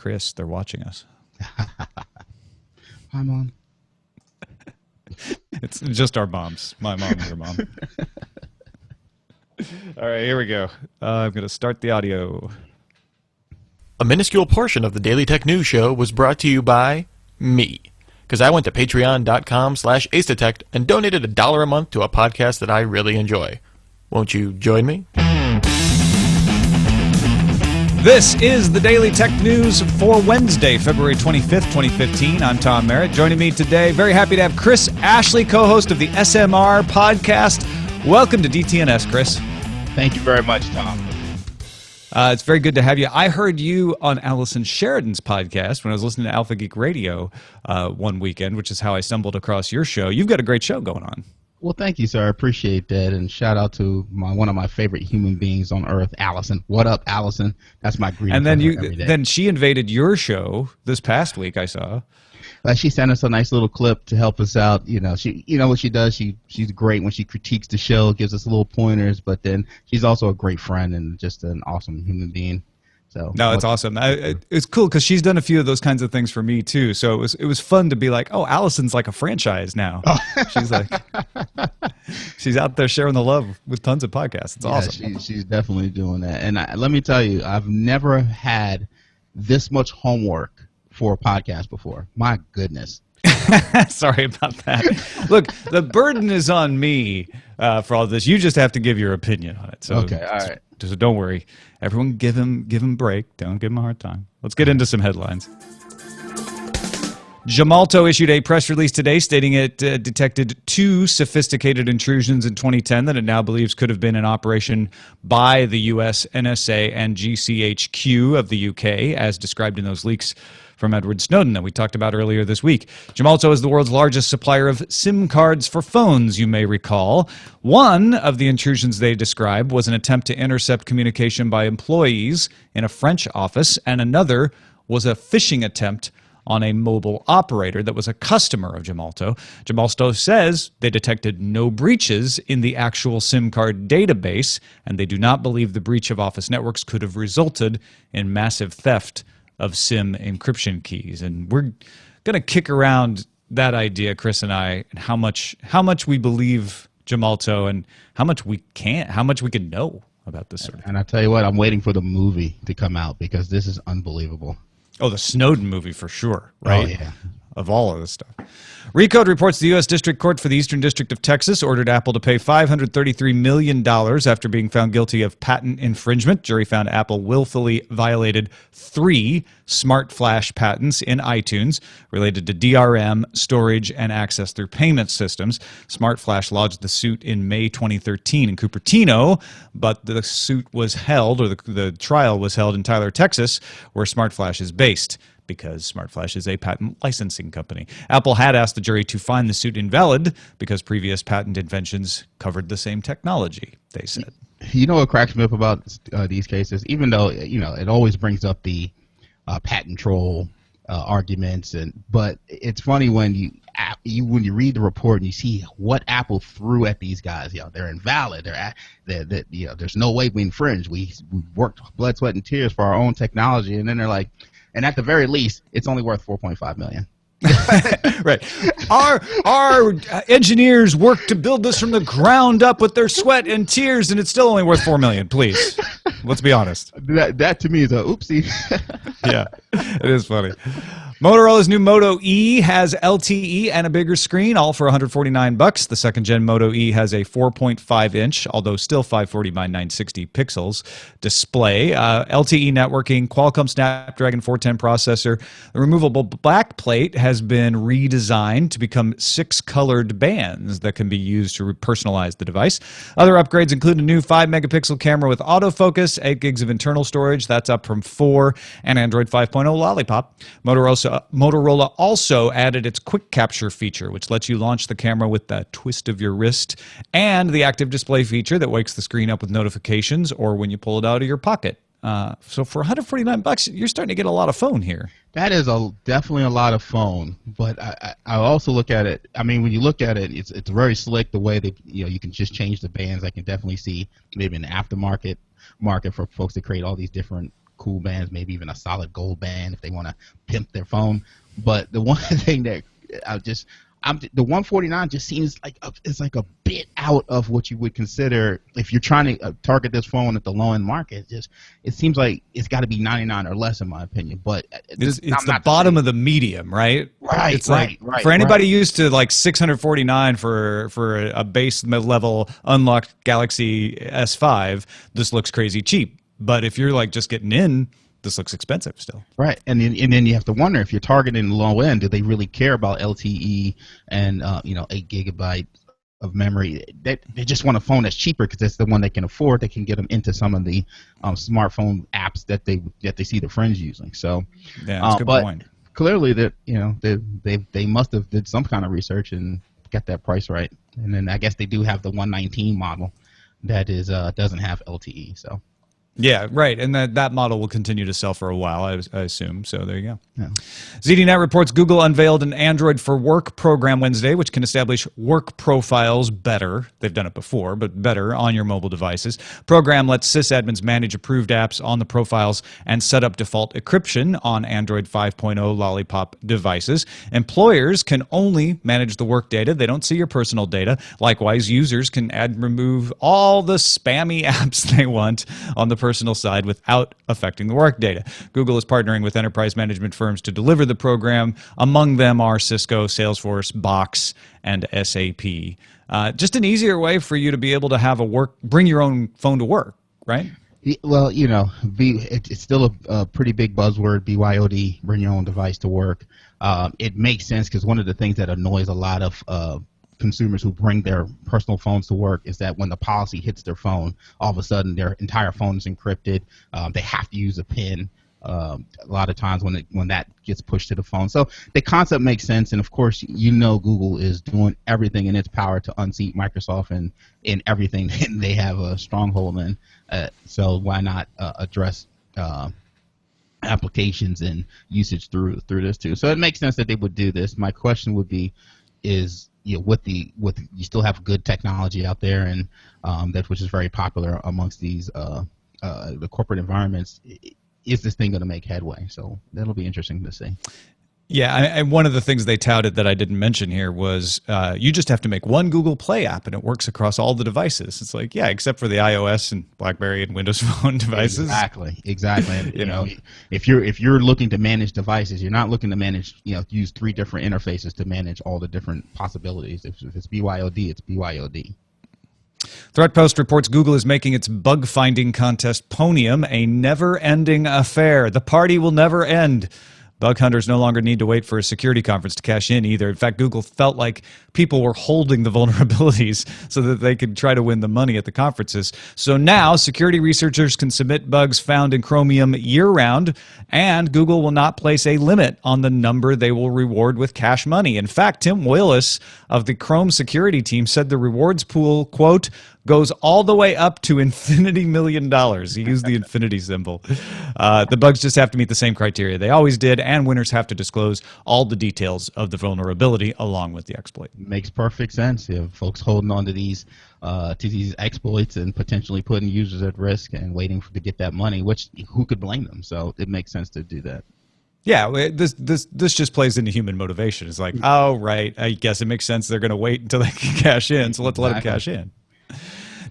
Chris. They're watching us. Hi, Mom. It's just our moms. My mom and your mom. All right, here we go. I'm going to start the audio. A minuscule portion of the Daily Tech News Show was brought to you by me. Because I went to patreon.com/acedetect and donated $1 a month to a podcast that I really enjoy. Won't you join me? This is the Daily Tech News for Wednesday, February 25th, 2015. I'm Tom Merritt. Joining me today, very happy to have Chris Ashley, co-host of the SMR podcast. Welcome to DTNS, Chris. Thank you very much, Tom. It's very good to have you. I heard you on Allison Sheridan's podcast when I was listening to Alpha Geek Radio one weekend, which is how I stumbled across your show. You've got a great show going on. Well, thank you, sir. I appreciate that. And shout out to one of my favorite human beings on earth, Allison. What up, Allison? That's my greeting. And then every day. Then she invaded your show this past week, I saw. She sent us a nice little clip to help us out. You know what she does. She's great when she critiques the show, gives us little pointers. But then she's also a great friend and just an awesome human being. So no, it's awesome. It's cool because she's done a few of those kinds of things for me too. So it was fun to be like, oh, Allison's like a franchise now. She's out there sharing the love with tons of podcasts. It's awesome. She's definitely doing that. And let me tell you, I've never had this much homework for a podcast before. My goodness. Sorry about that. Look, the burden is on me for all this. You just have to give your opinion on it. So okay, all right. So don't worry. Everyone give him a break. Don't give him a hard time. Let's get into some headlines. Gemalto issued a press release today stating it detected 2 sophisticated intrusions in 2010 that it now believes could have been in operation by the U.S. NSA and GCHQ of the UK, as described in those leaks from Edward Snowden that we talked about earlier this week. Gemalto is the world's largest supplier of SIM cards for phones, you may recall. One of the intrusions they describe was an attempt to intercept communication by employees in a French office, and another was a phishing attempt on a mobile operator that was a customer of Gemalto. Gemalto says they detected no breaches in the actual SIM card database, and they do not believe the breach of Office networks could have resulted in massive theft of SIM encryption keys. And we're going to kick around that idea, Chris and I, and how much we believe Gemalto and how much we can know about this sort of thing. And I tell you what, I'm waiting for the movie to come out because this is unbelievable. Oh, the Snowden movie for sure, right? Oh, yeah. Of all of this stuff. Recode reports the U.S. District Court for the Eastern District of Texas ordered Apple to pay $533 million after being found guilty of patent infringement. Jury found Apple willfully violated 3 smart flash patents in iTunes related to DRM, storage, and access through payment systems. Smart Flash lodged the suit in May 2013 in Cupertino, but the suit was held, or the trial was held in Tyler, Texas, where Smart Flash is based, because Smart Flash is a patent licensing company. Apple had asked the jury to find the suit invalid because previous patent inventions covered the same technology, they said. You know what cracks me up about these cases? Even though, it always brings up the patent troll arguments, but it's funny when you read the report and you see what Apple threw at these guys. They're invalid. There's no way we infringe. We worked blood, sweat, and tears for our own technology, and then they're like, and at the very least, it's only worth $4.5 million. Right. Our engineers worked to build this from the ground up with their sweat and tears, and it's still only worth $4 million. Please, let's be honest. That to me is a oopsie. Yeah, it is funny. Motorola's new Moto E has LTE and a bigger screen, all for $149. The second-gen Moto E has a 4.5-inch, although still 540 by 960 pixels, display. LTE networking, Qualcomm Snapdragon 410 processor. The removable backplate has been redesigned to become 6 colored bands that can be used to personalize the device. Other upgrades include a new 5-megapixel camera with autofocus, 8 gigs of internal storage, that's up from 4, and Android 5.0 Lollipop. Motorola also added its quick capture feature, which lets you launch the camera with the twist of your wrist, and the active display feature that wakes the screen up with notifications or when you pull it out of your pocket. So for $149, you're starting to get a lot of phone here. That is definitely a lot of phone, but I also look at it. I mean, when you look at it, it's very slick the way that you can just change the bands. I can definitely see maybe an aftermarket market for folks to create all these different cool bands, maybe even a solid gold band if they want to pimp their phone. But the one thing that the 149 just seems like it's like a bit out of what you would consider if you're trying to target this phone at the low end market. It seems like it's got to be 99 or less in my opinion. But it's the bottom of the medium, right? Right. It's like for anybody used to like 649 for a base level unlocked Galaxy S5, this looks crazy cheap. But if you're like just getting in, this looks expensive still. Right. And then you have to wonder, if you're targeting the low end, do they really care about LTE and 8 gigabytes of memory? They just want a phone that's cheaper because that's the one they can afford. They can get them into some of the smartphone apps that they see their friends using. So yeah, that's a good point. Clearly that they must have did some kind of research and got that price right. And then I guess they do have the 119 model that is doesn't have LTE. So. Yeah, right, and that model will continue to sell for a while, I assume. So there you go. Yeah. ZDNet reports Google unveiled an Android for Work program Wednesday, which can establish work profiles better. They've done it before, but better on your mobile devices. Program lets sysadmins manage approved apps on the profiles and set up default encryption on Android 5.0 Lollipop devices. Employers can only manage the work data. They don't see your personal data. Likewise, users can add and remove all the spammy apps they want on the personal side without affecting the work data. Google is partnering with enterprise management firms to deliver the program. Among them are Cisco, Salesforce, Box, and SAP. Just an easier way for you to be able to bring your own phone to work, right? Well, it's still a pretty big buzzword, BYOD, bring your own device to work. It makes sense because one of the things that annoys a lot of consumers who bring their personal phones to work is that when the policy hits their phone, all of a sudden their entire phone is encrypted. They have to use a PIN a lot of times when that gets pushed to the phone. So the concept makes sense, and of course Google is doing everything in its power to unseat Microsoft and in everything they have a stronghold in. So why not address applications and usage through this too? So it makes sense that they would do this. My question would be, is with you still have good technology out there, and which is very popular amongst these the corporate environments. Is this thing going to make headway? So that'll be interesting to see. Yeah, and one of the things they touted that I didn't mention here was you just have to make one Google Play app and it works across all the devices. It's like, yeah, except for the iOS and BlackBerry and Windows Phone devices. Exactly. And, if you're looking to manage devices, you're not looking to manage, use 3 different interfaces to manage all the different possibilities. If it's BYOD, it's BYOD. ThreatPost reports Google is making its bug-finding contest Ponium a never-ending affair. The party will never end. Bug hunters no longer need to wait for a security conference to cash in either. In fact, Google felt like people were holding the vulnerabilities so that they could try to win the money at the conferences. So now security researchers can submit bugs found in Chromium year-round, and Google will not place a limit on the number they will reward with cash money. In fact, Tim Willis of the Chrome security team said the rewards pool, quote, goes all the way up to $infinity million. He used the infinity symbol. The bugs just have to meet the same criteria they always did, and winners have to disclose all the details of the vulnerability along with the exploit. Makes perfect sense. Folks holding on to these exploits and potentially putting users at risk and waiting to get that money, which who could blame them? So it makes sense to do that. Yeah, this just plays into human motivation. It's like, oh, right, I guess it makes sense they're going to wait until they can cash in, so let's let them cash in.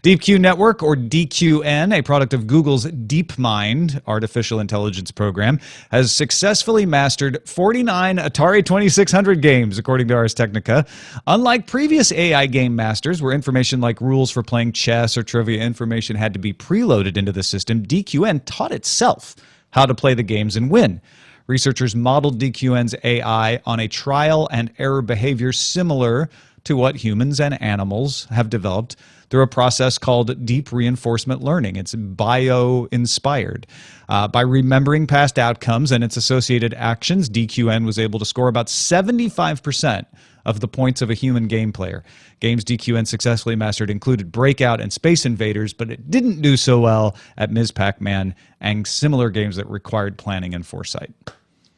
DeepQ Network, or DQN, a product of Google's DeepMind artificial intelligence program, has successfully mastered 49 Atari 2600 games, according to Ars Technica. Unlike previous AI game masters, where information like rules for playing chess or trivia information had to be preloaded into the system, DQN taught itself how to play the games and win. Researchers modeled DQN's AI on a trial and error behavior similar to what humans and animals have developed through a process called deep reinforcement learning. It's bio-inspired. By remembering past outcomes and its associated actions, DQN was able to score about 75% of the points of a human game player. Games DQN successfully mastered included Breakout and Space Invaders, but it didn't do so well at Ms. Pac-Man and similar games that required planning and foresight.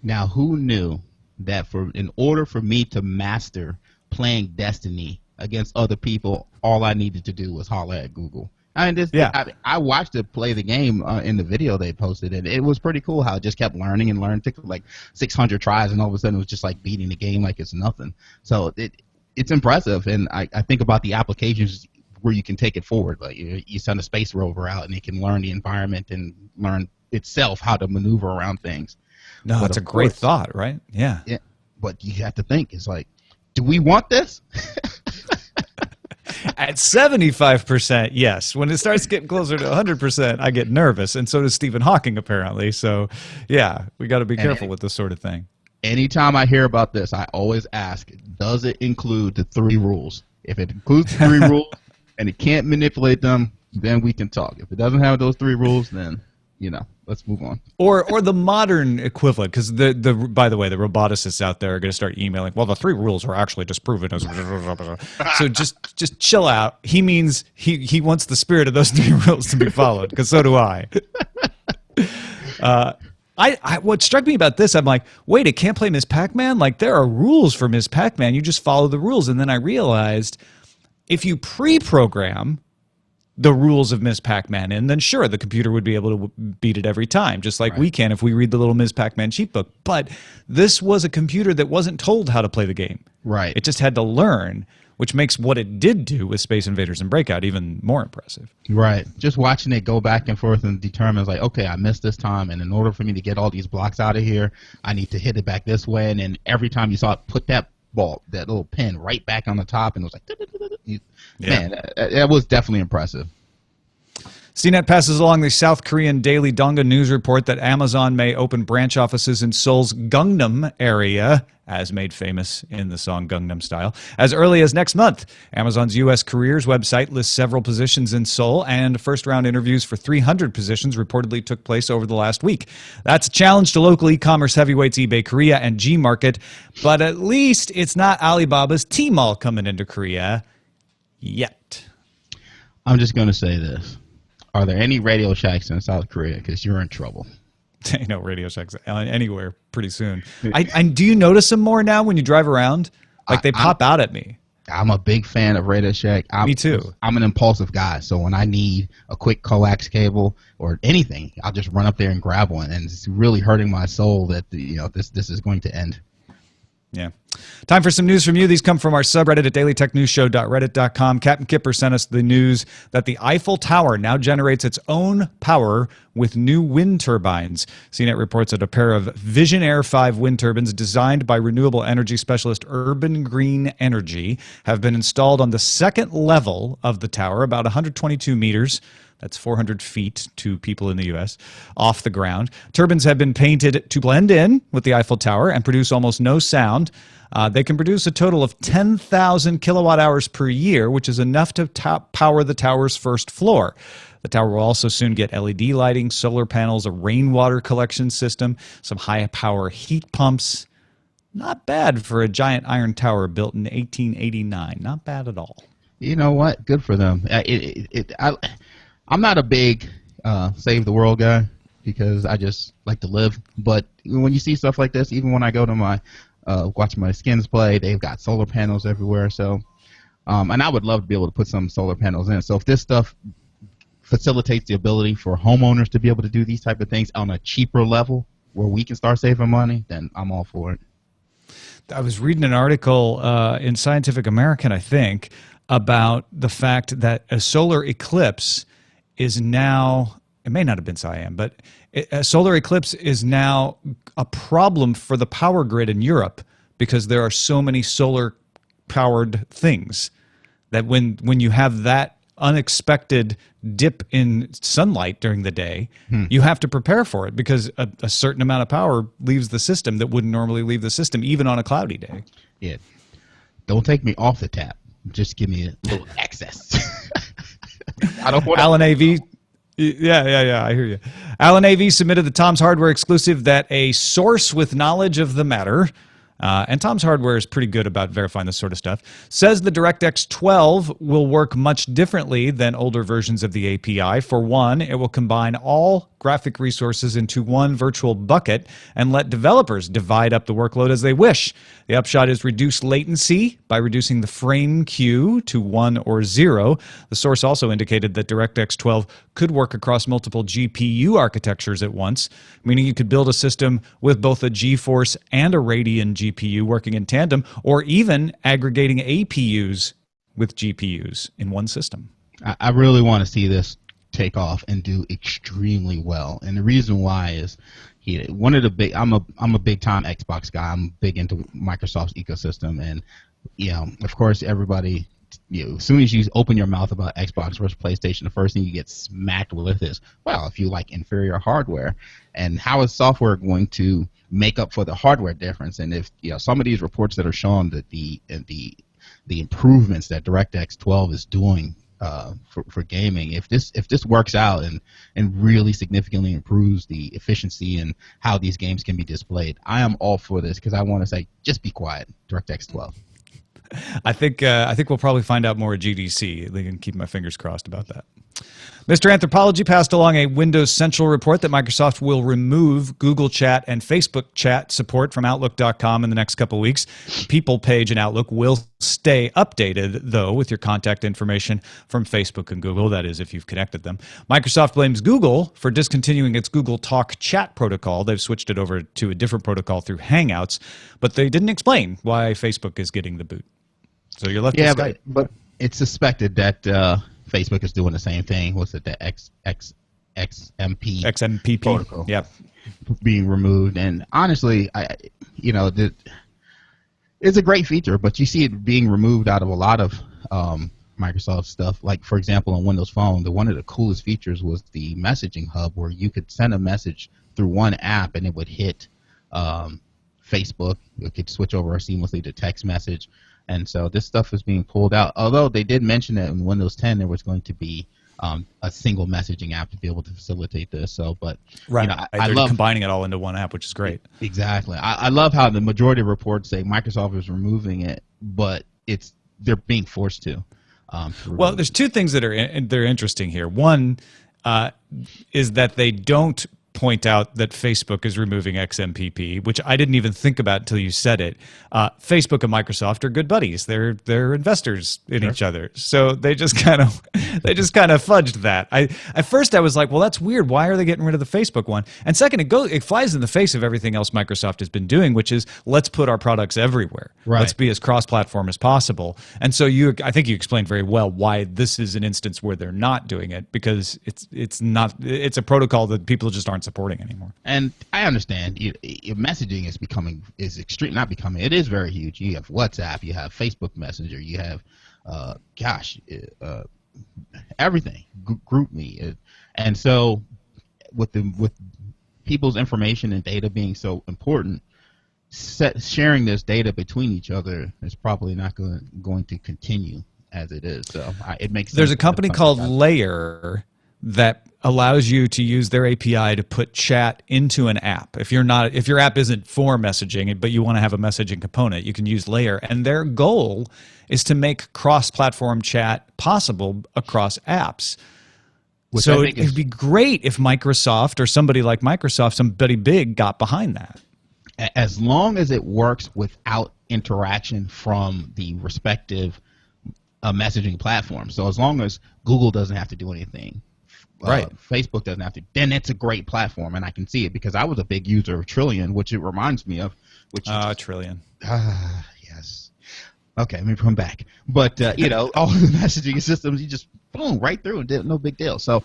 Now, who knew that in order for me to master playing Destiny against other people, all I needed to do was holler at Google, I mean, Yeah. I watched it play the game in the video they posted, and it was pretty cool how it just kept learning and learning. It took like 600 tries, and all of a sudden it was just like beating the game like it's nothing. So it's impressive, and I think about the applications where you can take it forward. Like you send a space rover out, and it can learn the environment and learn itself how to maneuver around things. No, But it's a of great course- thought, right? Yeah. Yeah, but you have to think. It's like, do we want this? At 75%, yes. When it starts getting closer to 100%, I get nervous, and so does Stephen Hawking, apparently. So, yeah, we got to be careful with this sort of thing. Anytime I hear about this, I always ask, does it include the 3 rules? If it includes the 3 rules and it can't manipulate them, then we can talk. If it doesn't have those 3 rules, then, let's move on. Or the modern equivalent, because by the way, the roboticists out there are going to start emailing. Well, the 3 rules are actually disproven as. So just chill out. He means he wants the spirit of those 3 rules to be followed, because so do I. What struck me about this, I'm like, wait, it can't play Ms. Pac-Man? Like, there are rules for Ms. Pac-Man. You just follow the rules. And then I realized if you pre-program the rules of Ms. Pac-Man in, then sure, the computer would be able to beat it every time, just like we can if we read the little Ms. Pac-Man cheat book. But this was a computer that wasn't told how to play the game. Right. It just had to learn, which makes what it did do with Space Invaders and Breakout even more impressive. Right. Just watching it go back and forth and determines like, okay, I missed this time, and in order for me to get all these blocks out of here, I need to hit it back this way. And then every time you saw it put that little pin right back on the top, and it was like, man, that was definitely impressive. CNET passes along the South Korean daily Donga News report that Amazon may open branch offices in Seoul's Gangnam area, as made famous in the song Gangnam Style, as early as next month. Amazon's U.S. careers website lists several positions in Seoul, and first-round interviews for 300 positions reportedly took place over the last week. That's a challenge to local e-commerce heavyweights eBay Korea and Gmarket, but at least it's not Alibaba's Tmall coming into Korea yet. I'm just going to say this. Are there any Radio Shacks in South Korea? Because you're in trouble. Ain't no Radio Shacks anywhere pretty soon. Do you notice them more now when you drive around? Like they pop out at me. I'm a big fan of Radio Shack. Me too. I'm an impulsive guy, so when I need a quick coax cable or anything, I'll just run up there and grab one, and it's really hurting my soul that this is going to end. Yeah. Time for some news from you. These come from our subreddit at dailytechnewsshow.reddit.com. Captain Kipper sent us the news that the Eiffel Tower now generates its own power with new wind turbines. CNET reports that a pair of Vision Air 5 wind turbines designed by renewable energy specialist Urban Green Energy have been installed on the second level of the tower, about 122 meters. That's 400 feet to people in the U.S. off the ground. Turbines have been painted to blend in with the Eiffel Tower and produce almost no sound. They can produce a total of 10,000 kilowatt hours per year, which is enough to power the tower's first floor. The tower will also soon get LED lighting, solar panels, a rainwater collection system, some high-power heat pumps. Not bad for a giant iron tower built in 1889. Not bad at all. You know what? Good for them. I'm not a big save the world guy because I just like to live. But when you see stuff like this, even when I go to my watch my skins play, they've got solar panels everywhere. So, and I would love to be able to put some solar panels in. So if this stuff facilitates the ability for homeowners to be able to do these type of things on a cheaper level where we can start saving money, then I'm all for it. I was reading an article in Scientific American, I think, about the fact that a solar eclipse is now, it may not have been SciAm, but a solar eclipse is now a problem for the power grid in Europe because there are so many solar-powered things that when you have that unexpected dip in sunlight during the day, you have to prepare for it because a certain amount of power leaves the system that wouldn't normally leave the system, even on a cloudy day. Yeah. Don't take me off the tap. Just give me a little access. I don't want Alan AV. Yeah, I hear you. Alan AV submitted the Tom's Hardware exclusive that a source with knowledge of the matter, and Tom's Hardware is pretty good about verifying this sort of stuff, says the DirectX 12 will work much differently than older versions of the API. For one, it will combine all graphic resources into one virtual bucket and let developers divide up the workload as they wish. The upshot is reduce latency by reducing the frame queue to 1 or 0. The source also indicated that DirectX 12 could work across multiple GPU architectures at once, meaning you could build a system with both a GeForce and a Radeon GPU working in tandem, or even aggregating APUs with GPUs in one system. I really want to see this take off and do extremely well, and the reason why is one of the big. I'm a big time Xbox guy. I'm big into Microsoft's ecosystem, and of course, everybody. As soon as you open your mouth about Xbox versus PlayStation, the first thing you get smacked with is, well, if you like inferior hardware, and how is software going to make up for the hardware difference? And if some of these reports that are showing that the improvements that DirectX 12 is doing for gaming, if this works out and really significantly improves the efficiency and how these games can be displayed, I am all for this, because I want to say, just be quiet, DirectX 12. I think we'll probably find out more at GDC. I can keep my fingers crossed about that. Mr. Anthropology passed along a Windows Central report that Microsoft will remove Google Chat and Facebook Chat support from Outlook.com in the next couple of weeks. The People page in Outlook will stay updated, though, with your contact information from Facebook and Google, that is, if you've connected them. Microsoft blames Google for discontinuing its Google Talk chat protocol. They've switched it over to a different protocol through Hangouts, but they didn't explain why Facebook is getting the boot. So you're left with Skype. But it's suspected that Facebook is doing the same thing. What's it? The XMPP protocol, being removed. And honestly, it's a great feature, but you see it being removed out of a lot of Microsoft stuff. Like, for example, on Windows Phone, one of the coolest features was the messaging hub, where you could send a message through one app and it would hit Facebook. It could switch over seamlessly to text message. And so this stuff is being pulled out. Although they did mention that in Windows 10 there was going to be a single messaging app to be able to facilitate this. So, but right, I love combining it all into one app, which is great. Exactly. I love how the majority of reports say Microsoft is removing it, but they're being forced to. Well, there's two things that are interesting here. One is that they don't point out that Facebook is removing XMPP, which I didn't even think about until you said it. Facebook and Microsoft are good buddies. They're investors in each other, so they just kind of fudged that. At first I was like, well, that's weird. Why are they getting rid of the Facebook one? And second, it flies in the face of everything else Microsoft has been doing, which is let's put our products everywhere. Right. Let's be as cross-platform as possible. And so I think you explained very well why this is an instance where they're not doing it, because it's a protocol that people just aren't supporting anymore. And I understand messaging it is very huge. You have WhatsApp, you have Facebook Messenger, you have everything, GroupMe, and so with people's information and data being so important, sharing this data between each other is probably not going to continue as it is. So it makes sense. There's a company called Layer that allows you to use their API to put chat into an app. If your app isn't for messaging, but you want to have a messaging component, you can use Layer. And their goal is to make cross-platform chat possible across apps. So it'd be great if Microsoft or somebody like Microsoft, somebody big, got behind that. As long as it works without interaction from the respective messaging platform. So as long as Google doesn't have to do anything, right, Facebook doesn't have to, then it's a great platform, and I can see it because I was a big user of Trillion, which it reminds me of. Trillion. Yes. Okay, let me come back. But all the messaging systems, you just boom right through and no big deal. So,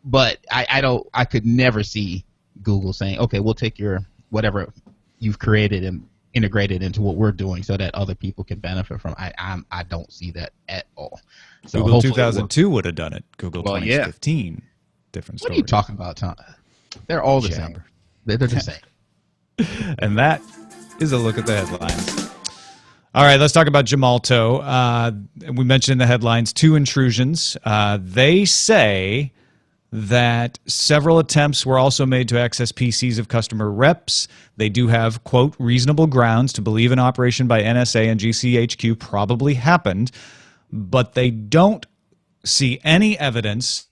but I could never see Google saying, okay, we'll take your whatever you've created and integrate it into what we're doing so that other people can benefit from. I don't see that at all. So Google 2002 would have done it. Google 2015, different story. What are you talking about, Tom? They're all the same. They're the same. And that is a look at the headlines. All right, let's talk about Gemalto. We mentioned in the headlines 2 intrusions. They say that several attempts were also made to access PCs of customer reps. They do have, quote, reasonable grounds to believe an operation by NSA and GCHQ probably happened, but they don't see any evidence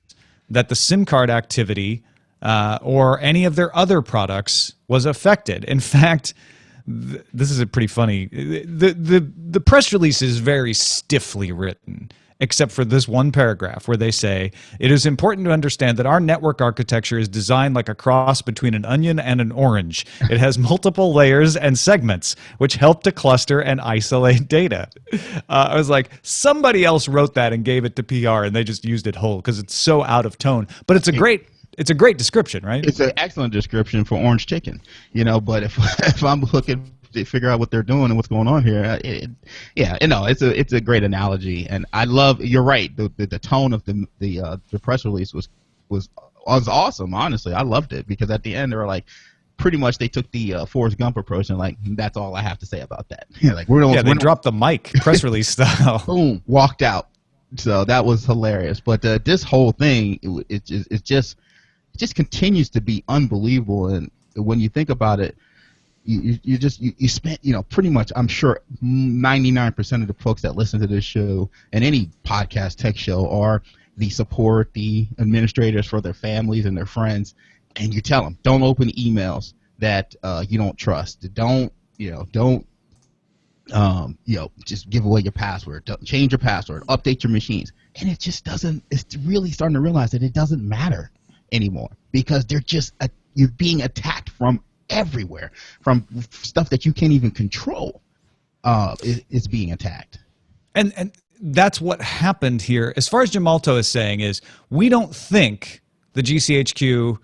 that the SIM card activity or any of their other products was affected. In fact, this is a pretty funny. The press release is very stiffly written, except for this one paragraph where they say, "It is important to understand that our network architecture is designed like a cross between an onion and an orange. It has multiple layers and segments, which help to cluster and isolate data." I was like, somebody else wrote that and gave it to PR, and they just used it whole because it's so out of tone. But it's a great description, right? It's an excellent description for orange chicken, but if I'm looking to figure out what they're doing and what's going on here, it's a great analogy, and I love. You're right. The tone of the press release was awesome. Honestly, I loved it because at the end they were like, pretty much they took the Forrest Gump approach and like, that's all I have to say about that. They dropped the mic, press release style. Boom, walked out. So that was hilarious. But this whole thing, it just continues to be unbelievable. And when you think about it, you spent, pretty much, I'm sure 99% of the folks that listen to this show and any podcast tech show are the support, the administrators for their families and their friends. And you tell them, don't open emails that you don't trust. Don't just give away your password. Don't change your password. Update your machines. And it just doesn't. It's really starting to realize that it doesn't matter anymore because they're just you're being attacked from everywhere, from stuff that you can't even control. Is being attacked. And that's what happened here. As far as Gemalto is saying, is we don't think the GCHQ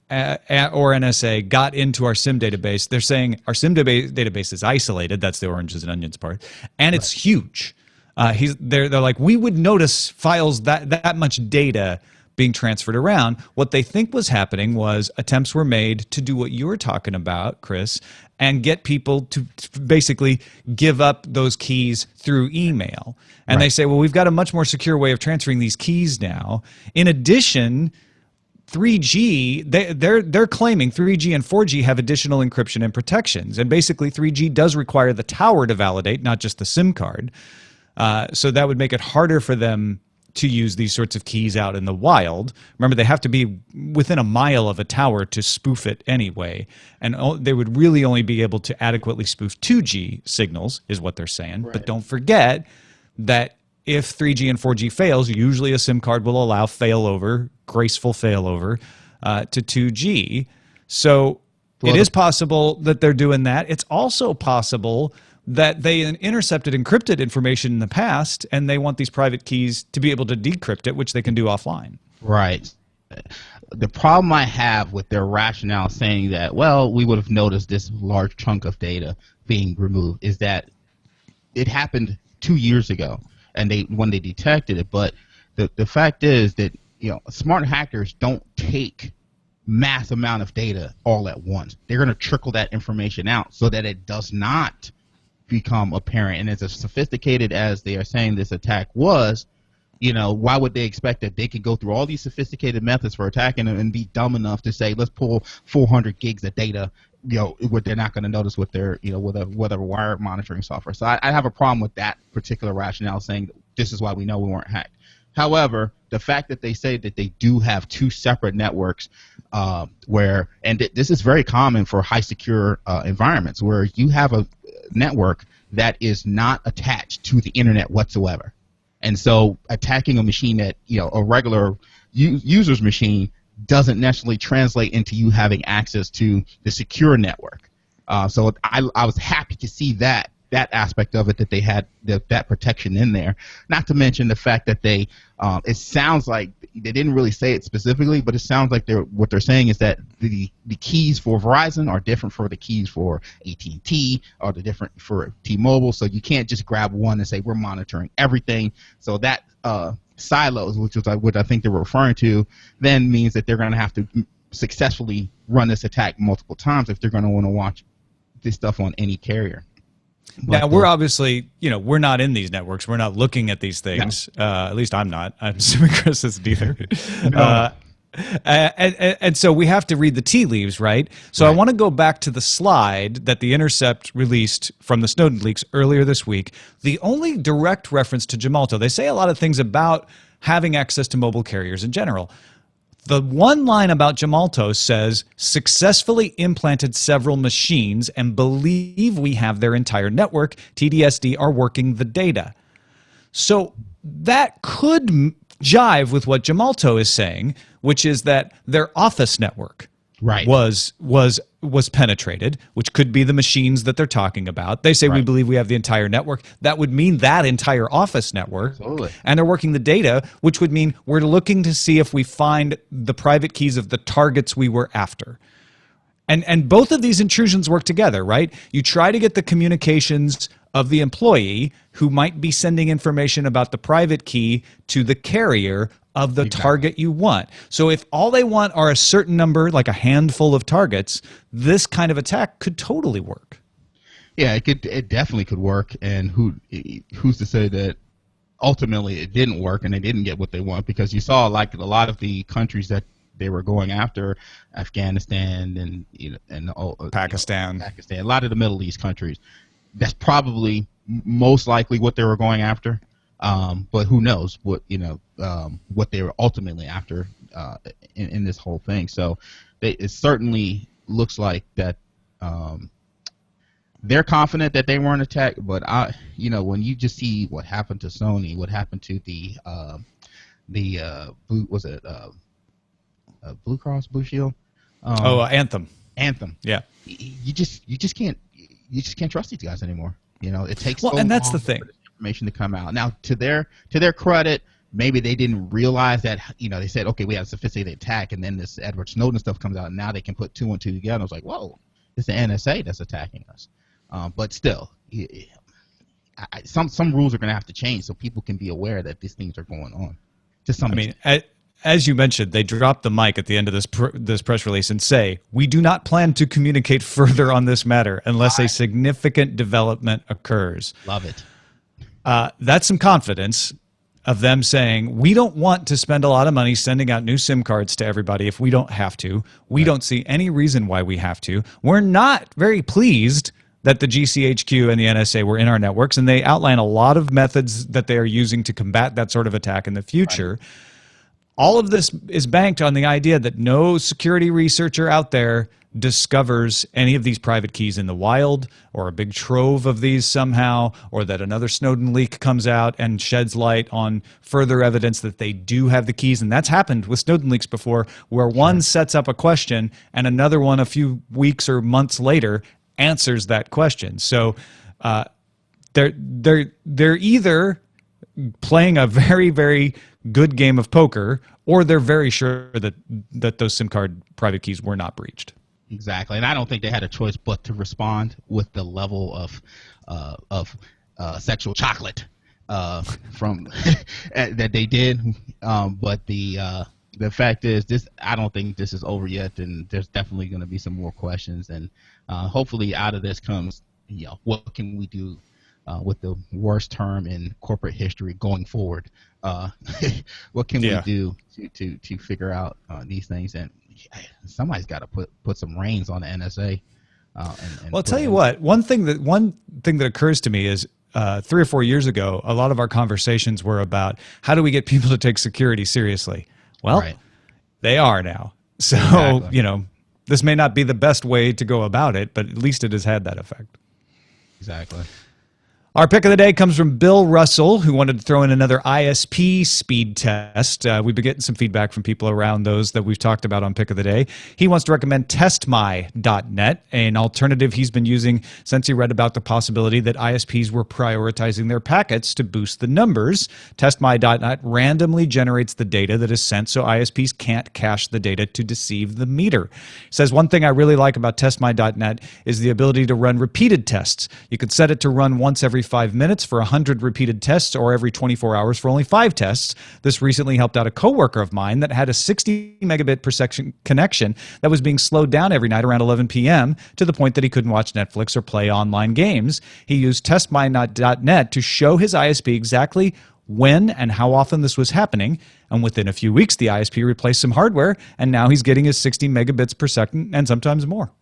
or NSA got into our SIM database. They're saying our SIM database is isolated. That's the oranges and onions part, and it's huge. They're like, we would notice files that much data being transferred around. What they think was happening was attempts were made to do what you were talking about, Chris, and get people to basically give up those keys through email. And They say, well, we've got a much more secure way of transferring these keys now. In addition, 3G, they're claiming 3G and 4G have additional encryption and protections. And basically 3G does require the tower to validate, not just the SIM card. So that would make it harder for them to use these sorts of keys out in the wild. Remember, they have to be within a mile of a tower to spoof it anyway. And they would really only be able to adequately spoof 2G signals, is what they're saying. Right. But don't forget that if 3G and 4G fails, usually a SIM card will allow graceful failover to 2G. So it is possible that they're doing that. It's also possible that they intercepted encrypted information in the past, and they want these private keys to be able to decrypt it, which they can do offline. Right. The problem I have with their rationale saying that, well, we would have noticed this large chunk of data being removed is that it happened 2 years ago, and when they detected it. But the fact is that smart hackers don't take mass amount of data all at once. They're going to trickle that information out so that it does not become apparent. And as sophisticated as they are saying this attack was, why would they expect that they could go through all these sophisticated methods for attacking them and be dumb enough to say, let's pull 400 gigs of data, what they're not going to notice with their, with a wire monitoring software. So I have a problem with that particular rationale saying this is why we know we weren't hacked. However, the fact that they say that they do have two separate networks this is very common for high secure environments where you have a network that is not attached to the internet whatsoever. And so attacking a machine that, a regular user's machine doesn't necessarily translate into you having access to the secure network. So I was happy to see that aspect of it, that they had that protection in there. Not to mention the fact that it sounds like they didn't really say it specifically, but it sounds like what they're saying is that the keys for Verizon are different for the keys for AT&T, or the different for T-Mobile. So you can't just grab one and say we're monitoring everything. So that silos, which is what I think they were referring to, then means that they're going to have to successfully run this attack multiple times if they're going to want to watch this stuff on any carrier. Now, we're obviously, we're not in these networks. We're not looking at these things. No. At least I'm not. I'm assuming Chris isn't either. No. And so we have to read the tea leaves, right? So right. I want to go back to the slide that The Intercept released from the Snowden leaks earlier this week. The only direct reference to Gemalto, they say a lot of things about having access to mobile carriers in general. The one line about Gemalto says, successfully implanted several machines and believe we have their entire network. TDSD are working the data. So that could jive with what Gemalto is saying, which is that their office network was penetrated, which could be the machines that they're talking about. They say we believe we have the entire network. That would mean that entire office network. Absolutely. And they're working the data, which would mean we're looking to see if we find the private keys of the targets we were after. And both of these intrusions work together, right? You try to get the communications of the employee who might be sending information about the private key to the carrier of the target you want. So if all they want are a certain number, like a handful of targets, this kind of attack could totally work. Yeah, it definitely could work. And who's to say that ultimately it didn't work and they didn't get what they want? Because you saw like a lot of the countries that they were going after, Afghanistan and Pakistan, a lot of the Middle East countries. That's probably most likely what they were going after. But who knows what they were ultimately after in this whole thing. So it certainly looks like that they're confident that they weren't attacked. But when you just see what happened to Sony, what happened to the Blue Cross Blue Shield? Anthem. Yeah. You just can't trust these guys anymore. It takes and that's the thing. For this information to come out. Now, to their credit, maybe they didn't realize that. They said, okay, we had a sophisticated attack, and then this Edward Snowden stuff comes out, and now they can put two and two together. I was like, whoa, it's the NSA that's attacking us. But still, some rules are going to have to change so people can be aware that these things are going on. To some extent. As you mentioned, they dropped the mic at the end of this press release and say, we do not plan to communicate further on this matter unless a significant development occurs. Love it. That's some confidence of them saying, we don't want to spend a lot of money sending out new SIM cards to everybody if we don't have to. We don't see any reason why we have to. We're not very pleased that the GCHQ and the NSA were in our networks, and they outline a lot of methods that they are using to combat that sort of attack in the future. Right. All of this is banked on the idea that no security researcher out there discovers any of these private keys in the wild, or a big trove of these somehow, or that another Snowden leak comes out and sheds light on further evidence that they do have the keys. And that's happened with Snowden leaks before, where one sets up a question and another one a few weeks or months later answers that question. So they're either playing a very, very good game of poker, or they're very sure that those SIM card private keys were not breached. Exactly, and I don't think they had a choice but to respond with the level of sexual chocolate from that they did. But the fact is, I don't think this is over yet, and there's definitely going to be some more questions. And hopefully, out of this comes, what can we do with the worst term in corporate history going forward? What can we do to figure out these things? And somebody's got to put some reins on the NSA. Well, I'll tell you what. One thing that occurs to me is 3 or 4 years ago, a lot of our conversations were about how do we get people to take security seriously. Well, they are now. So Exactly. This may not be the best way to go about it, but at least it has had that effect. Exactly. Our pick of the day comes from Bill Russell, who wanted to throw in another ISP speed test. We've been getting some feedback from people around those that we've talked about on Pick of the Day. He wants to recommend testmy.net, an alternative he's been using since he read about the possibility that ISPs were prioritizing their packets to boost the numbers. Testmy.net randomly generates the data that is sent so ISPs can't cache the data to deceive the meter. He says, one thing I really like about testmy.net is the ability to run repeated tests. You can set it to run once every 5 minutes for 100 repeated tests, or every 24 hours for only 5 tests. This recently helped out a coworker of mine that had a 60 megabit per second connection that was being slowed down every night around 11 p.m. to the point that he couldn't watch Netflix or play online games. He used testmy.net to show his ISP exactly when and how often this was happening, and within a few weeks the ISP replaced some hardware, and now he's getting his 60 megabits per second and sometimes more.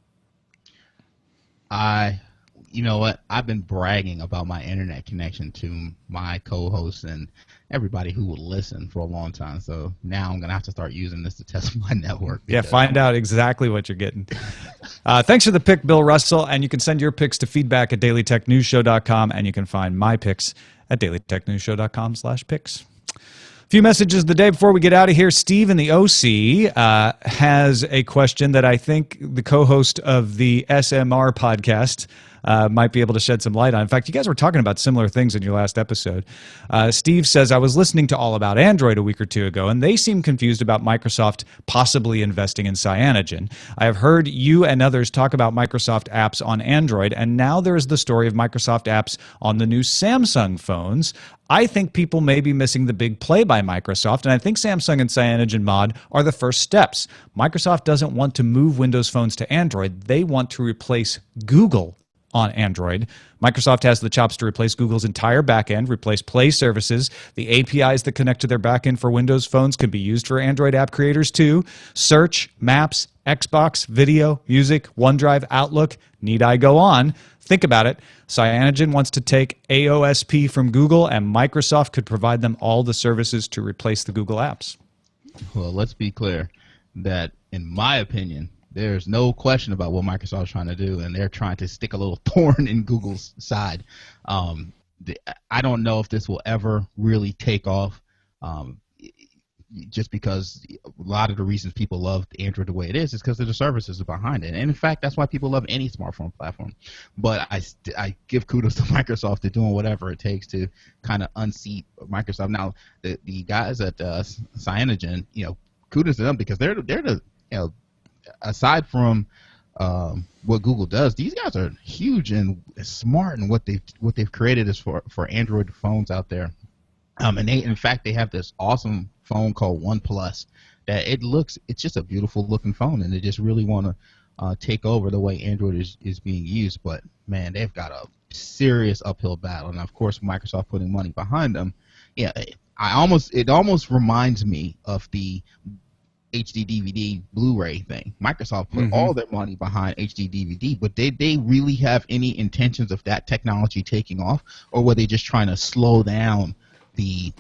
you know what? I've been bragging about my internet connection to my co-hosts and everybody who will listen for a long time. So now I'm going to have to start using this to test my network. Yeah, find out exactly what you're getting. Thanks for the pick, Bill Russell. And you can send your picks to feedback@dailytechnewsshow.com, and you can find my picks at dailytechnewsshow.com/picks. A few messages the day before we get out of here. Steve in the OC has a question that I think the co-host of the SMR podcast might be able to shed some light on. In fact, you guys were talking about similar things in your last episode. Steve says, I was listening to All About Android a week or two ago, and they seem confused about Microsoft possibly investing in Cyanogen. I have heard you and others talk about Microsoft apps on Android, and now there is the story of Microsoft apps on the new Samsung phones. I think people may be missing the big play by Microsoft, and I think Samsung and Cyanogen Mod are the first steps. Microsoft doesn't want to move Windows phones to Android. They want to replace Google on Android. Microsoft has the chops to replace Google's entire backend, replace Play services. The APIs that connect to their backend for Windows phones can be used for Android app creators too. Search, Maps, Xbox, Video, Music, OneDrive, Outlook. Need I go on? Think about it. Cyanogen wants to take AOSP from Google, and Microsoft could provide them all the services to replace the Google apps. Well, let's be clear that, in my opinion, there's no question about what Microsoft's trying to do, and they're trying to stick a little thorn in Google's side. I don't know if this will ever really take off, just because a lot of the reasons people love Android the way it is because of the services behind it. And in fact, that's why people love any smartphone platform. But I give kudos to Microsoft to doing whatever it takes to kind of unseat Microsoft. Now, the guys at Cyanogen, kudos to them because they're the aside from what Google does, these guys are huge and smart in what they've created is for Android phones out there. And in fact, they have this awesome phone called OnePlus that it's just a beautiful looking phone, and they just really want to take over the way Android is being used. But man, they've got a serious uphill battle, and of course, Microsoft putting money behind them. Yeah, it almost reminds me of the HD DVD Blu-ray thing. Microsoft put all their money behind HD DVD, but did they really have any intentions of that technology taking off, or were they just trying to slow down the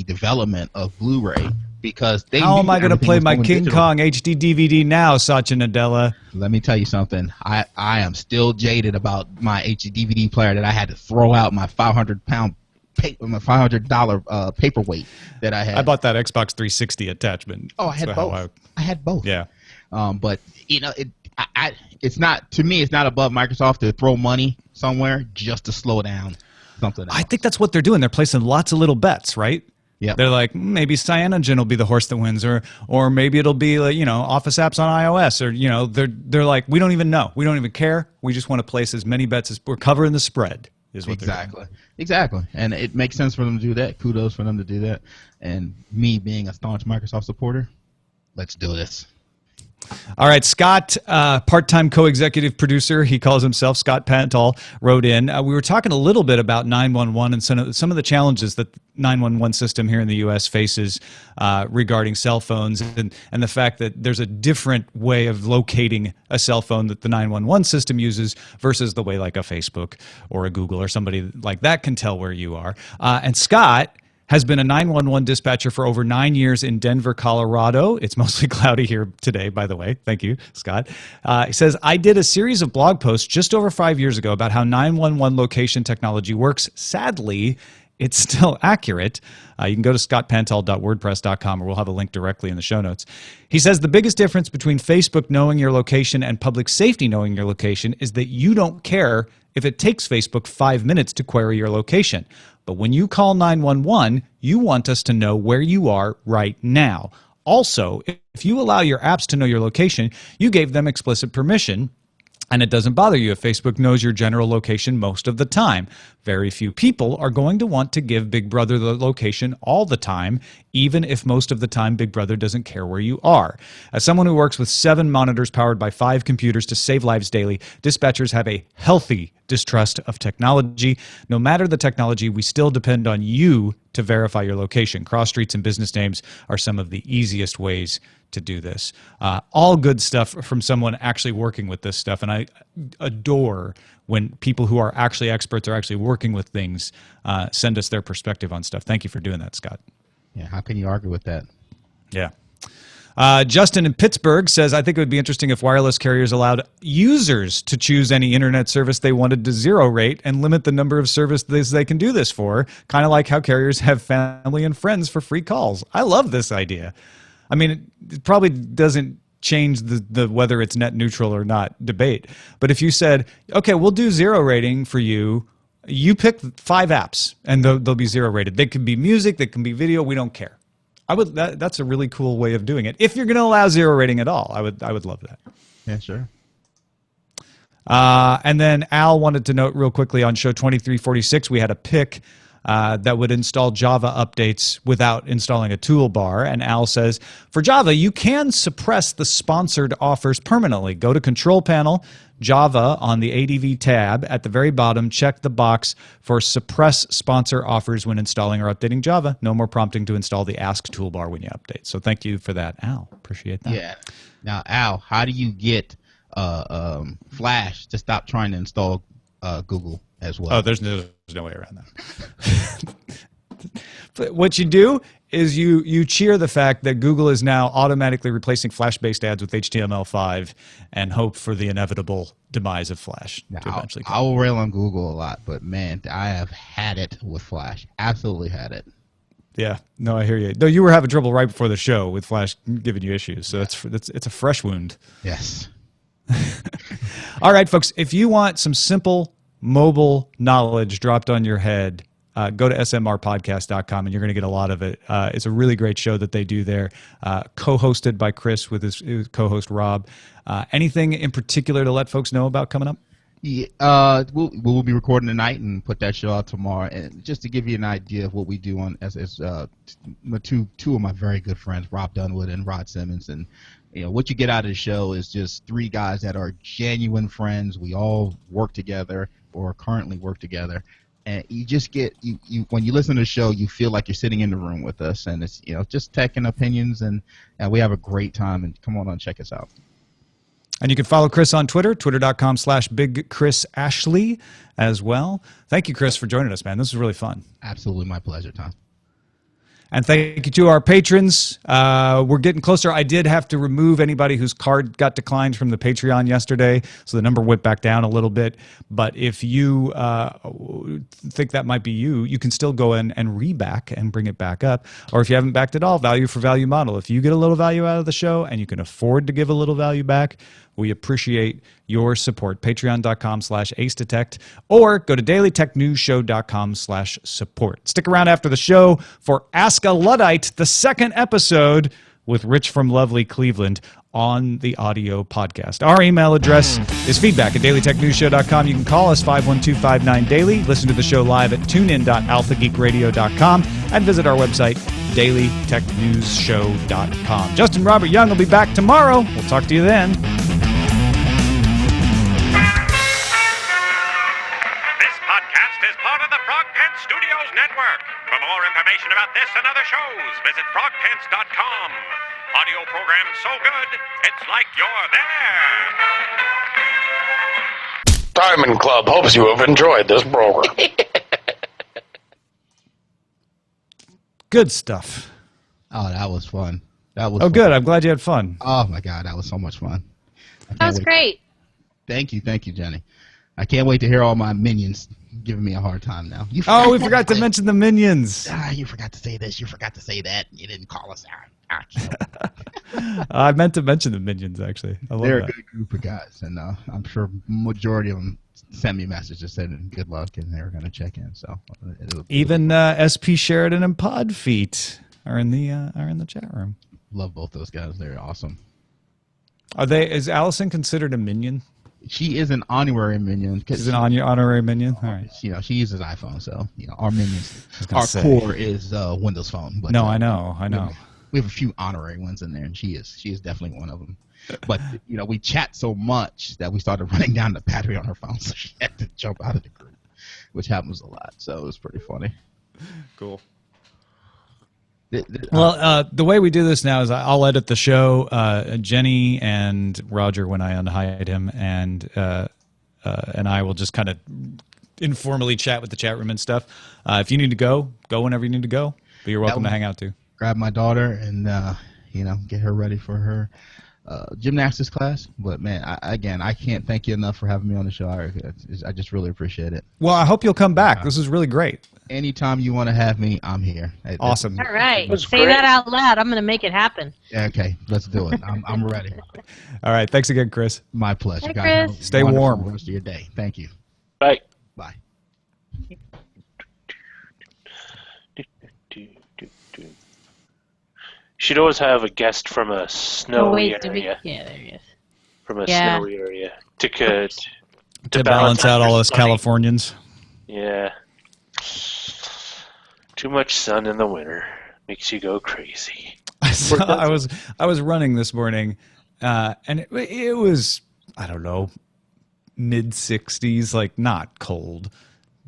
development of Blu-ray? Because how am I going to play my King Kong HD DVD now, Satya Nadella? Let me tell you something. I am still jaded about my HD DVD player that I had to throw out my $500 paperweight that I had. I bought that Xbox 360 attachment. Oh, I had both. I had both. Yeah. But it's not, to me, it's not above Microsoft to throw money somewhere just to slow down something else. I think that's what they're doing. They're placing lots of little bets, right? Yeah. They're like, maybe Cyanogen will be the horse that wins, or maybe it'll be like, Office apps on iOS, or they're like, we don't even know, we don't even care. We just want to place as many bets as we're covering the spread. Is what Exactly. And it makes sense for them to do that. Kudos for them to do that. And me being a staunch Microsoft supporter, let's do this. All right, Scott, part-time co-executive producer, he calls himself, Scott Pantal, wrote in. We were talking a little bit about 911 and some of the challenges that the 911 system here in the U.S. faces regarding cell phones, and the fact that there's a different way of locating a cell phone that the 911 system uses versus the way like a Facebook or a Google or somebody like that can tell where you are. And Scott has been a 911 dispatcher for over 9 years in Denver, Colorado. It's mostly cloudy here today, by the way. Thank you, Scott. He says, I did a series of blog posts just over 5 years ago about how 911 location technology works. Sadly, it's still accurate. You can go to scottpantal.wordpress.com, or we'll have a link directly in the show notes. He says the biggest difference between Facebook knowing your location and public safety knowing your location is that you don't care if it takes Facebook 5 minutes to query your location. But when you call 911, you want us to know where you are right now. Also, if you allow your apps to know your location, you gave them explicit permission, and it doesn't bother you if Facebook knows your general location most of the time. Very few people are going to want to give Big Brother the location all the time, even if most of the time Big Brother doesn't care where you are. As someone who works with 7 monitors powered by 5 computers to save lives daily, dispatchers have a healthy distrust of technology. No matter the technology, we still depend on you to verify your location. Cross streets and business names are some of the easiest ways to do this. All good stuff from someone actually working with this stuff, and I adore when people who are actually experts are actually working with things send us their perspective on stuff. Thank you for doing that, Scott. Yeah, how can you argue with that? Yeah. Justin in Pittsburgh says, I think it would be interesting if wireless carriers allowed users to choose any internet service they wanted to zero rate and limit the number of services they can do this for, kind of like how carriers have family and friends for free calls. I love this idea. I mean, it probably doesn't change the whether it's net neutral or not debate. But if you said, okay, we'll do zero rating for you, you pick 5 apps and they'll be zero rated. They can be music, they can be video, we don't care. That's a really cool way of doing it. If you're going to allow zero rating at all, I would love that. Yeah, sure. And then Al wanted to note real quickly on show 2346, we had a pick that would install Java updates without installing a toolbar. And Al says, for Java, you can suppress the sponsored offers permanently. Go to Control Panel, Java on the ADV tab at the very bottom. Check the box for suppress sponsor offers when installing or updating Java. No more prompting to install the Ask toolbar when you update. So thank you for that, Al. Appreciate that. Yeah. Now, Al, how do you get Flash to stop trying to install Google as well? Oh, there's no way around that. But what you do is you cheer the fact that Google is now automatically replacing Flash-based ads with HTML5 and hope for the inevitable demise of Flash to eventually come. I will rail on Google a lot, but man, I have had it with Flash. Absolutely had it. Yeah, no, I hear you. Though you were having trouble right before the show with Flash giving you issues, so it's a fresh wound. Yes. All right, folks, if you want some simple mobile knowledge dropped on your head, go to smrpodcast.com and you're going to get a lot of it. It's a really great show that they do there, co-hosted by Chris with his co-host Rob. Anything in particular to let folks know about coming up? Yeah, we'll be recording tonight and put that show out tomorrow. And just to give you an idea of what we do on as two of my very good friends, Rob Dunwood and Rod Simmons, and what you get out of the show is just 3 guys that are genuine friends. We all work together or currently work together. And you just get you when you listen to the show, you feel like you're sitting in the room with us, and it's just tech and opinions, and we have a great time. And come on and check us out. And you can follow Chris on Twitter, twitter.com/BigChrisAshley as well. Thank you, Chris, for joining us, man. This was really fun. Absolutely my pleasure, Tom. And thank you to our patrons. We're getting closer. I did have to remove anybody whose card got declined from the Patreon yesterday, so the number went back down a little bit. But if you think that might be you, you can still go in and reback and bring it back up. Or if you haven't backed at all, value for value model. If you get a little value out of the show and you can afford to give a little value back, we appreciate your support. Patreon.com/AceDetect or go to dailytechnewsshow.com/support. Stick around after the show for Ask a Luddite, the 2nd episode with Rich from lovely Cleveland on the audio podcast. Our email address is feedback@dailytechnewsshow.com. You can call us 512-59-DAILY. Listen to the show live at tunein.alphageekradio.com and visit our website, dailytechnewsshow.com. Justin Robert Young will be back tomorrow. We'll talk to you then. Studios Network. For more information about this and other shows, visit frogpants.com. Audio program so good, it's like you're there. Diamond Club hopes you have enjoyed this program. Good stuff. Oh, that was fun. Good. I'm glad you had fun. Oh my God, that was so much fun. That was great. Thank you, Jenny. I can't wait to hear all my minions giving me a hard time now. We forgot to mention the minions. You forgot to say this. You forgot to say that. You didn't call us out. I meant to mention the minions, actually. They're a good group of guys, and I'm sure majority of them sent me messages saying good luck, and they were going to check in. So even SP Sheridan and Podfeet are in the chat room. Love both those guys. They're awesome. Is Allison considered a minion? She is an honorary minion. She's an honorary minion. All right. She uses iPhone, so our minions. Our core is Windows Phone. But, no, I know. We have a few honorary ones in there, and she is definitely one of them. But we chat so much that we started running down the battery on her phone, so she had to jump out of the group, which happens a lot. So it was pretty funny. Cool. Well, the way we do this now is I'll edit the show. Jenny and Roger, when I unhide him, and I will just kind of informally chat with the chat room and stuff. If you need to go whenever you need to go. But you're welcome to hang out too. Grab my daughter and get her ready for her gymnastics class. But man, I can't thank you enough for having me on the show. I just really appreciate it. Well, I hope you'll come back. This is really great. Anytime you want to have me, I'm here. Awesome. All right, say that out loud. I'm going to make it happen. Okay, let's do it. I'm ready. All right, thanks again, Chris. My pleasure. Hi, Guys, Chris. have a Stay wonderful warm. rest of your day. Thank you. Bye. Bye. Should always have a guest from a snowy area. Yeah, there he is. From a Yeah. snowy area To balance out all us Californians. Yeah. Too much sun in the winter makes you go crazy. I was running this morning, and it was, I don't know, mid 60s, like not cold,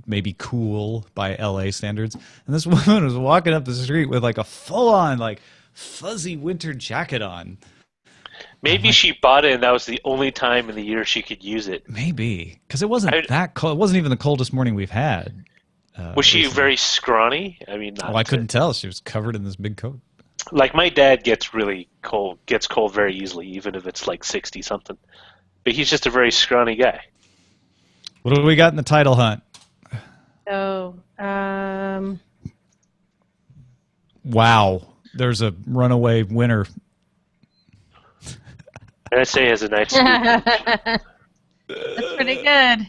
maybe cool by LA standards. And this woman was walking up the street with like a full on like fuzzy winter jacket on. Maybe she bought it and that was the only time in the year she could use it. Maybe because it wasn't that cold. It wasn't even the coldest morning we've had. Was she recently. very scrawny? I mean, not Well, I couldn't tell. She was covered in this big coat. Like my dad gets really cold, gets cold very easily, even if it's like 60 something. But he's just a very scrawny guy. What do we got in the title hunt? So, Wow, there's a runaway winner. NSA has a nice. that's pretty good.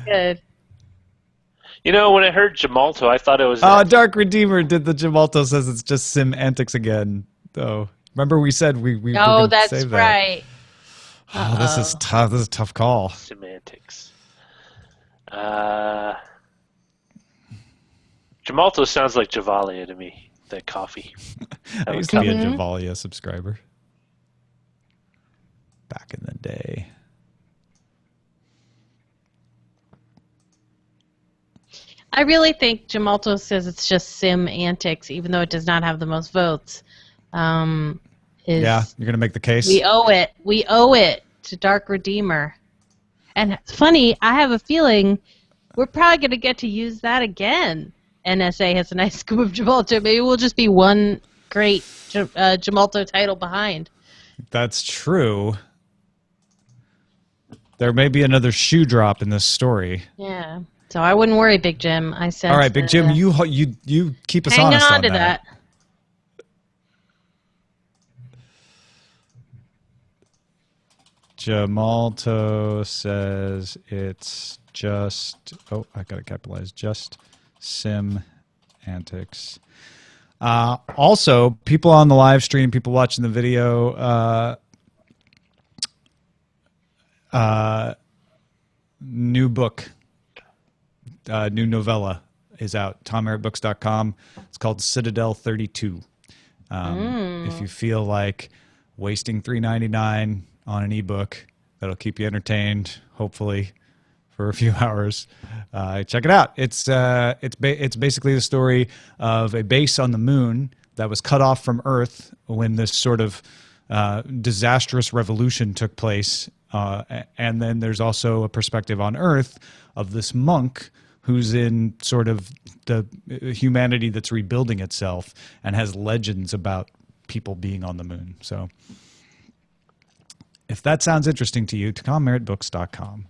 Good. You know, when I heard Gemalto, I thought it was. Dark Redeemer did the Gemalto says it's just Sim Antics again. Oh, remember we said we were Oh, gonna that's save that. right. Oh, this is tough. This is a tough call. Semantics. Gemalto sounds like Javalia to me. That coffee. I used to be a Javalia subscriber back in the day. I really think Gemalto says it's just Sim Antics, even though it does not have the most votes. Yeah, you're gonna make the case. We owe it. We owe it to Dark Redeemer. And it's funny, I have a feeling we're probably going to get to use that again. NSA has a nice scoop of Gemalto. Maybe we'll just be one great Gemalto title behind. That's true. There may be another shoe drop in this story. Yeah. So I wouldn't worry, Big Jim. I said. All right, Big Jim, you keep us hang honest on to that. Gemalto says it's just. Oh, I gotta capitalize. Just Sim Antics. Also, people on the live stream, people watching the video. New book. New novella is out. TomHerrittBooks.com. It's called Citadel 32. If you feel like wasting $3.99 on an ebook that'll keep you entertained, hopefully, for a few hours, check it out. It's basically the story of a base on the moon that was cut off from Earth when this sort of disastrous revolution took place. And then there's also a perspective on Earth of this monk who's in sort of the humanity that's rebuilding itself and has legends about people being on the moon. So if that sounds interesting to you, TomHerrittBooks.com.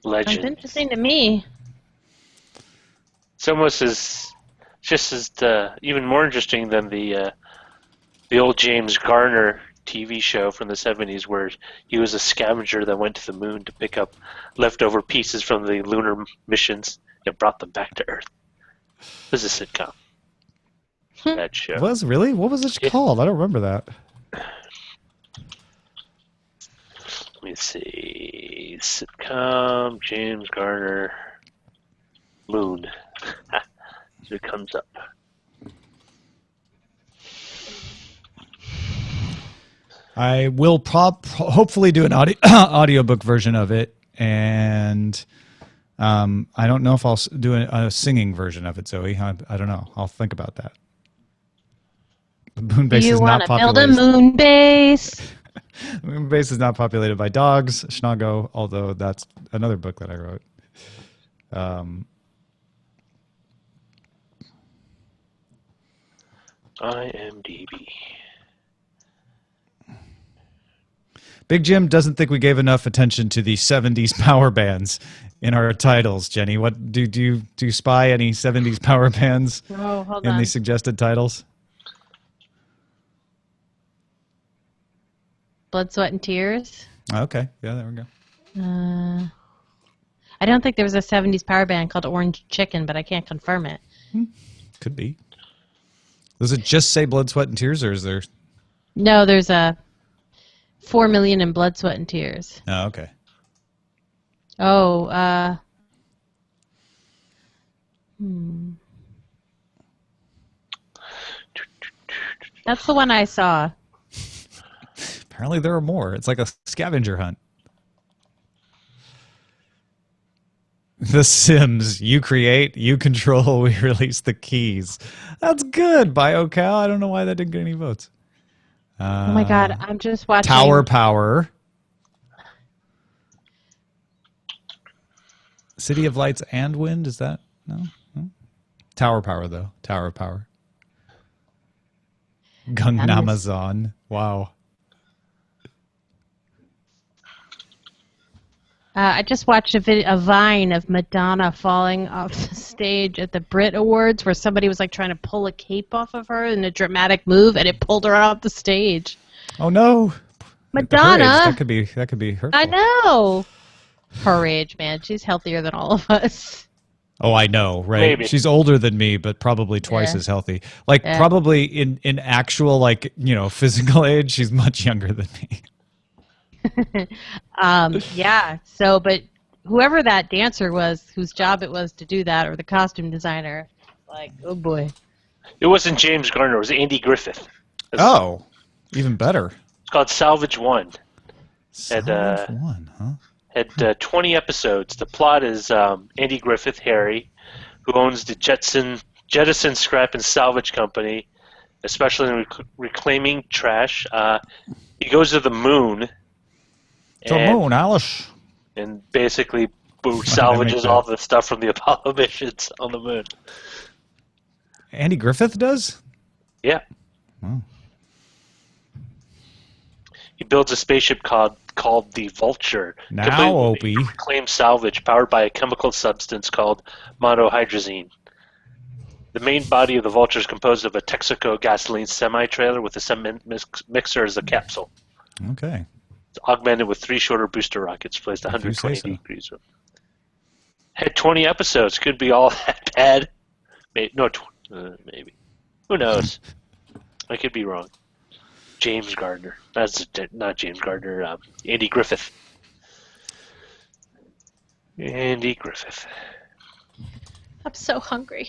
Legend. Sounds interesting to me. It's almost even more interesting than the old James Garner TV show from the 70s where he was a scavenger that went to the moon to pick up leftover pieces from the lunar missions and brought them back to Earth. This is a sitcom. That show. Was really? What was it called? I don't remember that. Let me see. Sitcom, James Garner, Moon. So it comes up. I will hopefully do an audiobook version of it, and I don't know if I'll do a singing version of it, Zoe. I don't know. I'll think about that. The moon base You is want not to build a populated. moon base? The moon base is not populated by dogs. Schnago, although that's another book that I wrote. IMDb. Big Jim doesn't think we gave enough attention to the 70s power bands in our titles. Jenny, what do you spy any 70s power bands Oh, hold in on. the suggested titles? Blood, Sweat, and Tears. Okay, yeah, there we go. I don't think there was a 70s power band called Orange Chicken, but I can't confirm it. Could be. Does it just say Blood, Sweat, and Tears, or is there? No, there's a 4 million in Blood, Sweat, and Tears. Oh, okay. Oh, That's the one I saw. Apparently there are more. It's like a scavenger hunt. The Sims. You create, you control, we release the keys. That's good, BioCow. I don't know why that didn't get any votes. Oh my God, I'm just watching. Tower Power. City of Lights and Wind, is that? No? Tower Power, though. Tower Power. Gangnamazon. Wow. I just watched a Vine of Madonna falling off the stage at the Brit Awards, where somebody was like trying to pull a cape off of her in a dramatic move, and it pulled her off the stage. Oh no, Madonna! At her age, that could be hurtful. I know. Her age, man, she's healthier than all of us. Oh, I know, right? Maybe. She's older than me, but probably twice as healthy. Like probably in actual physical age, she's much younger than me. Yeah. So, but whoever that dancer was, whose job it was to do that, or the costume designer, like, oh boy. It wasn't James Garner. It was Andy Griffith. Oh, even better. It's called Salvage One. Salvage One, huh? Had 20 episodes. The plot is Andy Griffith, Harry, who owns the Jettison Scrap and Salvage Company, especially in reclaiming trash. He goes to the moon. To the moon, Alice. And basically salvages all the stuff from the Apollo missions on the moon. Andy Griffith does? Yeah. Oh. He builds a spaceship called the Vulture. Now, Opie. Reclaimed salvage powered by a chemical substance called monohydrazine. The main body of the Vulture is composed of a Texaco gasoline semi-trailer with a cement mixer as a capsule. Okay. It's augmented with 3 shorter booster rockets placed 120 so. degrees. Had 20 episodes. Could be all that bad. Maybe. Who knows? I could be wrong. James Gardner. That's not James Gardner. Andy Griffith. Andy Griffith. I'm so hungry.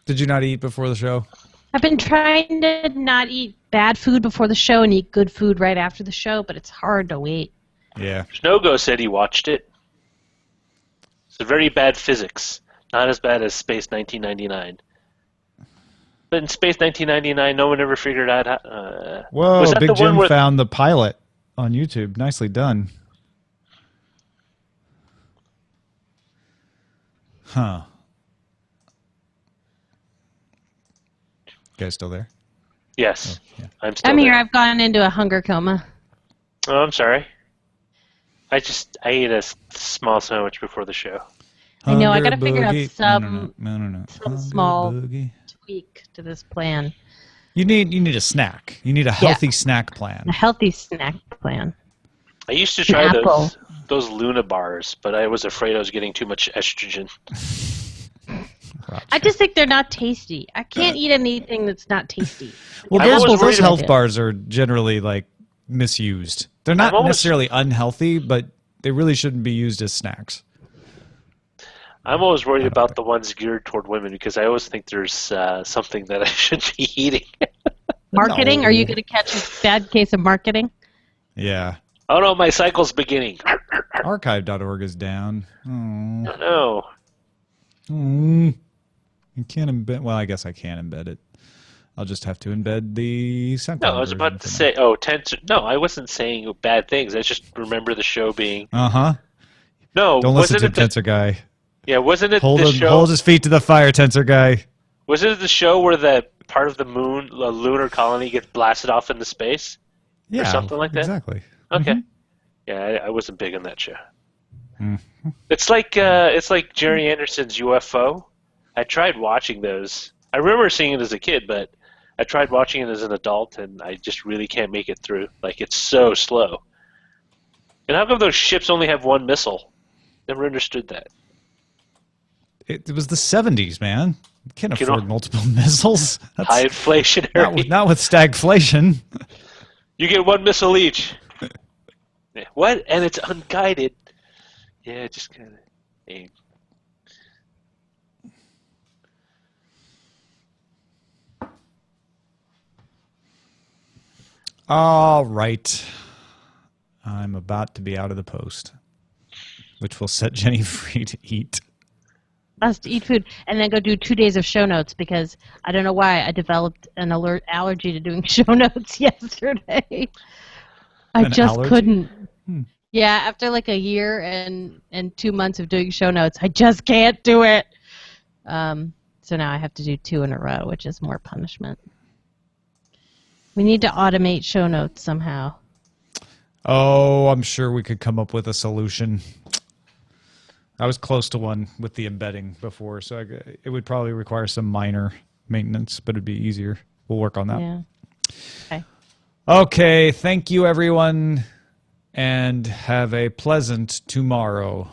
Did you not eat before the show? I've been trying to not eat bad food before the show and eat good food right after the show, but it's hard to wait. Yeah. Snogo said he watched it. It's a very bad physics. Not as bad as Space 1999. But in Space 1999, no one ever figured out how... Whoa, was that Big the one Jim where- found the pilot on YouTube. Nicely done. Huh. You guys still there? Yes. Oh, yeah. I'm still I'm here. there. I've gone into a hunger coma. Oh, I'm sorry. I ate a small sandwich before the show. I know, I Hunger gotta figure out boogie. some No. Hunger small boogie. tweak to this plan. You need a snack. You need a healthy snack plan. A healthy snack plan. I used to try apple. those Luna bars, but I was afraid I was getting too much estrogen. I just think they're not tasty. I can't eat anything that's not tasty. Well, I'm always those worried health about- bars are generally misused. They're not necessarily unhealthy, but they really shouldn't be used as snacks. I'm always worried about the ones geared toward women because I always think there's something that I should be eating. Marketing? No. Are you going to catch a bad case of marketing? Yeah. Oh no, my cycle's beginning. Archive.org is down. Oh. No. You can't embed. Well, I guess I can embed it. I'll just have to embed the SoundCloud. No, I was about to say, Tensor. No, I wasn't saying bad things. I just remember the show being. No, don't listen wasn't to it Tensor Guy. Yeah, wasn't it hold the him, show? Hold his feet to the fire, Tensor Guy. Wasn't it the show where the part of the moon, the lunar colony, gets blasted off into space? Yeah, or something like that. Exactly. Okay. Mm-hmm. Yeah, I wasn't big on that show. Mm-hmm. It's like Jerry Anderson's UFO. I tried watching those. I remember seeing it as a kid, but I tried watching it as an adult, and I just really can't make it through. Like, it's so slow. And how come those ships only have one missile? Never understood that. It was the 70s, man. You can't afford multiple missiles. That's high inflationary. Not with stagflation. You get one missile each. What? And it's unguided. Yeah, just kind of aim. All right. I'm about to be out of the post, which will set Jenny free to eat. Us to eat food and then go do 2 days of show notes because I don't know why I developed an allergy to doing show notes yesterday. I just couldn't. Yeah, after like a year and 2 months of doing show notes, I just can't do it. So now I have to do 2 in a row, which is more punishment. We need to automate show notes somehow. Oh, I'm sure we could come up with a solution. I was close to one with the embedding before, so it would probably require some minor maintenance, but it'd be easier. We'll work on that. Yeah. Okay. Okay, thank you, everyone, and have a pleasant tomorrow.